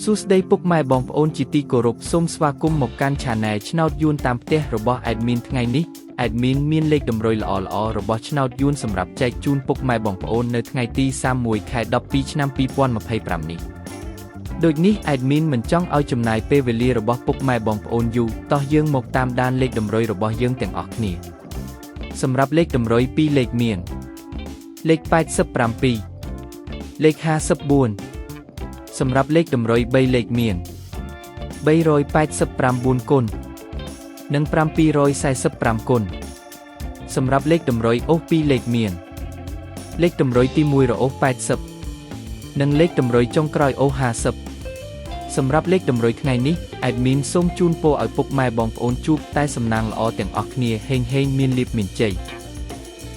សួស្តីពុកម៉ែបងប្អូនជាទីគោរពសូមស្វាគមន៍មកកាន់ Channel ឆ្នោតយួនតាមផ្ទះរបស់ Admin ថ្ងៃនេះ Admin មានលេខតម្រុយល្អៗរបស់ឆ្នោតយួនសម្រាប់ចែកជូនពុកម៉ែបងប្អូននៅថ្ងៃទី31 ខែ 12 ឆ្នាំ 2025 នេះដូចនេះ Admin មិនចង់ឲ្យចំណាយពេលវេលារបស់ពុកម៉ែបងប្អូនយូរតោះយើងមកតាមដានលេខតម្រុយរបស់យើងទាំងអស់គ្នាសម្រាប់លេខតម្រុយ2លេខមានលេខ87លេខ54សម្រាប់លេខតម្រុយ3លេខមាន389គុណនិង745គុណសម្រាប់លេខតម្រុយអូស2លេខមានលេខតម្រុយទី1រអូស80និងលេខតម្រុយចុងក្រោយអូស50សម្រាប់លេខតម្រុយថ្ងៃនេះ Admin សូមជូនពរឲ្យពុកម៉ែបងប្អូនជួបតែសំណាងល្អទាំងអស់គ្នាហេងមានលាភមានជ័យ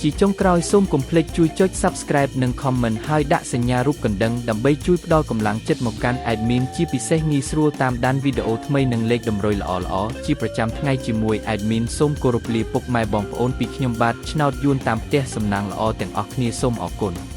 ជាចុងក្រោយសូមកុំភ្លេចជួយចុច Subscribe និង Comment ហើយដាក់សញ្ញារូបកណ្ដឹងដើម្បីជួយផ្ដល់កម្លាំងចិត្តមកកាន់ Admin ជាពិសេសងាយស្រួលតាមដានវីដេអូថ្មីនិងលេខតម្រុយល្អៗជាប្រចាំថ្ងៃជាមួយ Admin សូមគោរពលាពុកម៉ែបងប្អូនពីខ្ញុំបាទឆ្នោតយួនតាមផ្ទះសំណាងល្អទាំងអស់គ្នាសូមអរគុណ